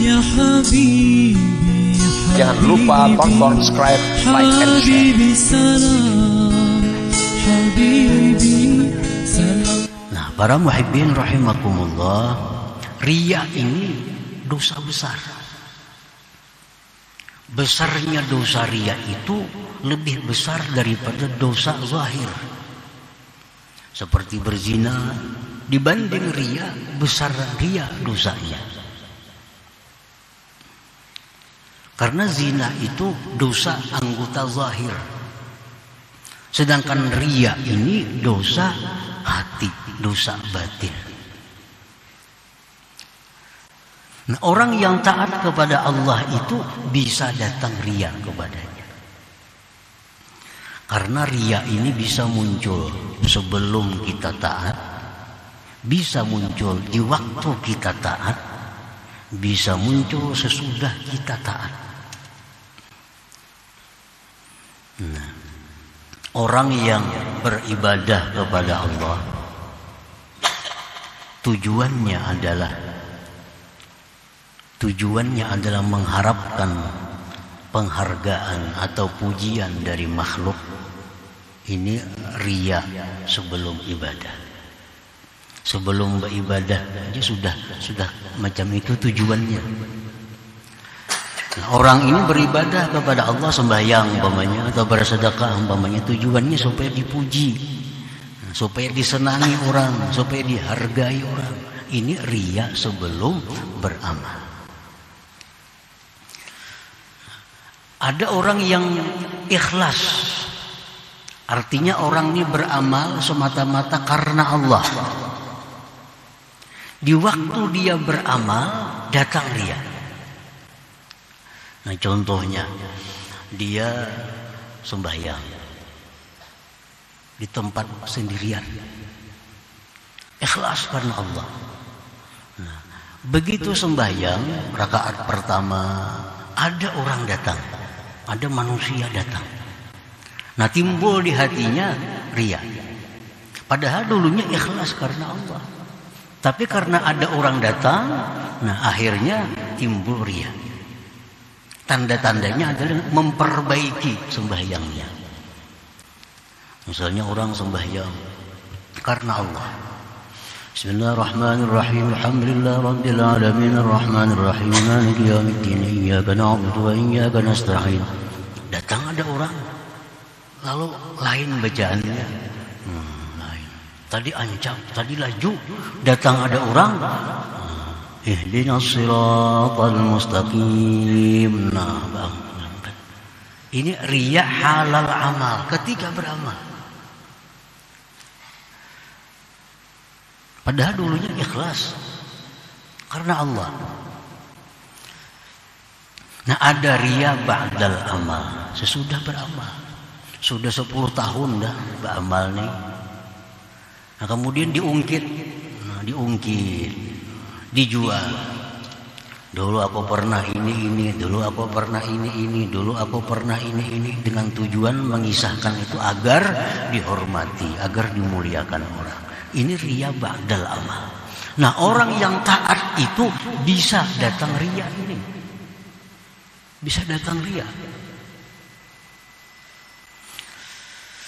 يا حبيبي Jangan lupa tonton, subscribe, like, and share. حبيبي سلام حبيبي سلام. Nah, para muhibbin rahimakumullah, riya ini dosa besar. Besarnya dosa riya itu lebih besar daripada dosa zahir. Seperti berzina, dibanding riya, besar riya dosanya. Karena zina itu dosa anggota zahir. Sedangkan riya ini dosa hati, dosa batin. Nah, orang yang taat kepada Allah itu bisa datang riya kepadanya. Karena riya ini bisa muncul sebelum kita taat, bisa muncul di waktu kita taat, bisa muncul sesudah kita taat. Nah, orang yang beribadah kepada Allah, tujuannya adalah mengharapkan penghargaan atau pujian dari makhluk. Ini riya sebelum ibadah. Sebelum beribadah aja sudah macam itu tujuannya. Nah, orang ini beribadah kepada Allah, sembahyang umpamanya atau bersedekah umpamanya, tujuannya supaya dipuji, supaya disenangi orang, supaya dihargai orang. Ini riya sebelum beramal. Ada orang yang ikhlas, artinya orang ini beramal semata-mata karena Allah. Di waktu dia beramal datang riya. Nah, contohnya dia sembahyang di tempat sendirian, ikhlas karena Allah. Nah, begitu sembahyang rakaat pertama, ada orang datang, ada manusia datang. Nah, timbul di hatinya riya. Padahal dulunya ikhlas karena Allah. Tapi karena ada orang datang, nah akhirnya timbul riya. Tanda-tandanya adalah memperbaiki sembahyangnya. Misalnya orang sembahyang karena Allah. Bismillahirrahmanirrahim. Alhamdulillah rabbil alamin arrahmanir rahim maliki yaumiddin iyyaka na'budu wa iyyaka nasta'in. Datang ada orang, lalu lain bacaannya. Lain. Tadi ancam, tadi laju, datang ada orang. Ihdinas siratal mustaqim. Nah, bang. Ini riya halal amal ketika beramal. Padahal dulunya ikhlas karena Allah. Nah, ada riya ba'dal amal, sesudah beramal. Sudah 10 tahun dah beramal nih. Nah, kemudian diungkit, dijual. Dulu aku pernah ini, dulu aku pernah ini, dulu aku pernah ini, dengan tujuan mengisahkan itu agar dihormati, agar dimuliakan orang. Ini riya ba'dal amal. Nah, orang yang taat itu bisa datang riya ini. Bisa datang riya.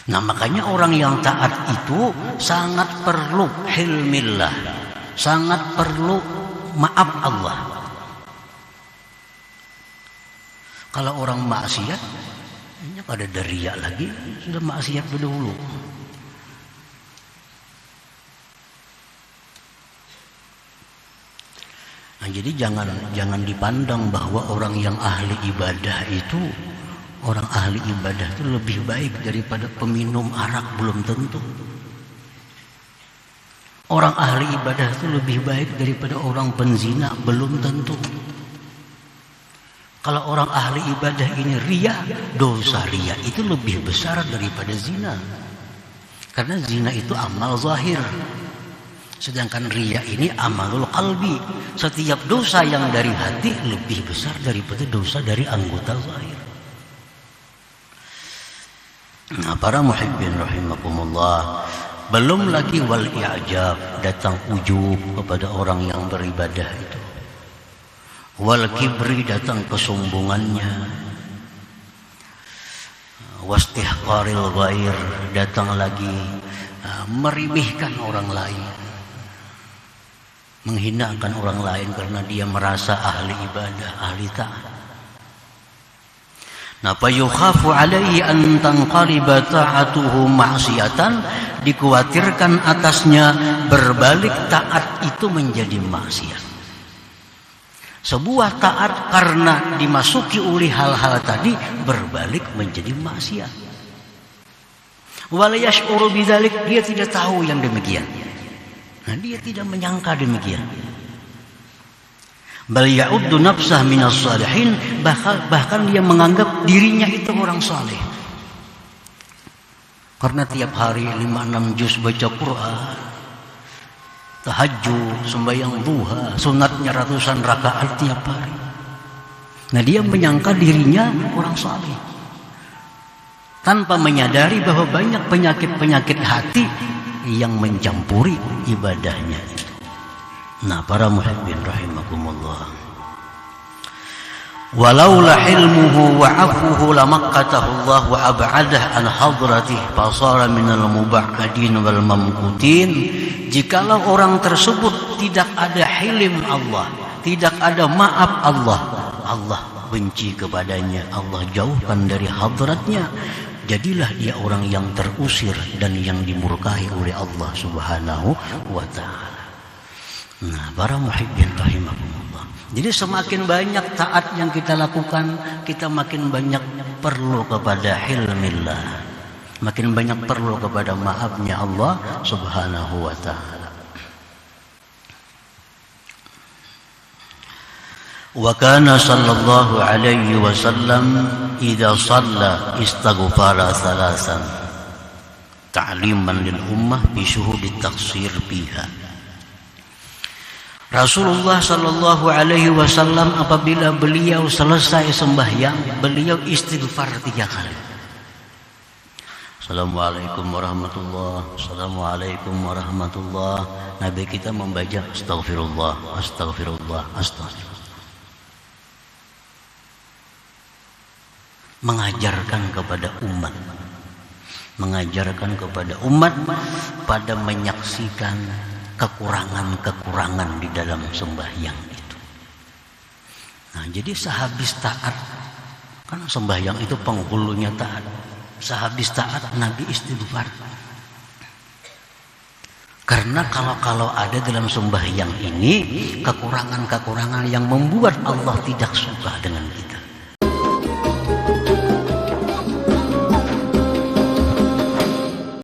Nah, makanya orang yang taat itu sangat perlu hilmillah, sangat perlu maaf Allah. Kalau orang maksiat, ini ada riya lagi, sudah maksiat dulu. Nah, jadi jangan dipandang bahwa orang yang ahli ibadah itu, orang ahli ibadah itu lebih baik daripada peminum arak, belum tentu. Orang ahli ibadah itu lebih baik daripada orang penzina, belum tentu. Kalau orang ahli ibadah ini riya, dosa riya itu lebih besar daripada zina. Karena zina itu amal zahir. Sedangkan riya ini amalul qalbi. Setiap dosa yang dari hati lebih besar daripada dosa dari anggota zahir. Nah, para muhibbin rahimakumullah, belum lagi wal i'jab, datang ujub kepada orang yang beribadah itu. wal kibri, datang kesombongannya, wastihqaril ghair, datang lagi meremehkan orang lain, menghinakan orang lain karena dia merasa ahli ibadah, ahli taat. Nah, fa yukhafu alaihi an tanqaliba ta'atuhu ma'siyatan, dikhawatirkan atasnya berbalik taat itu menjadi maksiat. Sebuah taat karena dimasuki oleh hal-hal tadi berbalik menjadi maksiat. Wala yash'uru bidzalik, dia tidak tahu yang demikian. Nah, dia tidak menyangka demikian. Bal ya'uddu nafsah minas salihin, bahkan dia menganggap dirinya itu orang saleh. Karena tiap hari 5-6 juz baca Quran, tahajud, sembahyang duha, sunatnya ratusan rakaat tiap hari. Nah, dia menyangka dirinya orang saleh, tanpa menyadari bahwa banyak penyakit-penyakit hati yang mencampuri ibadahnya itu. Nah, para muhibbin rahimakumullah, walaula ilmuhu wa afuhu lamaqqatahu Allah wa ab'adah an hadratihi fasara minal muba'adin wal mamqutin. Jikalau orang tersebut tidak ada hilm Allah, tidak ada maaf Allah, Allah benci kepadanya, Allah jauhkan dari hadratnya, jadilah dia orang yang terusir dan yang dimurkai oleh Allah Subhanahu wa ta'ala. Nah, para muhibbin rahimakumullah, jadi semakin banyak taat yang kita lakukan, kita makin banyak perlu kepada hilmillah, makin banyak perlu kepada maafnya Allah Subhanahu wa ta'ala. Wa kana sallallahu alaihi wasallam idza shalla istaghfara thalathan ta'liman lil ummah bi syuhudi taqsir biha. Rasulullah sallallahu alaihi wasallam apabila beliau selesai sembahyang, beliau istighfar 3 kali. Assalamualaikum warahmatullah, assalamualaikum warahmatullah. Nabi kita membaca astagfirullah, astagfirullah, astagfirullah. Mengajarkan kepada umat pada menyaksikan kekurangan-kekurangan di dalam sembahyang itu. Nah, jadi sehabis taat, kan sembahyang itu penghulunya taat. Sehabis taat Nabi istighfar. Karena kalau ada dalam sembahyang ini kekurangan-kekurangan yang membuat Allah tidak suka dengan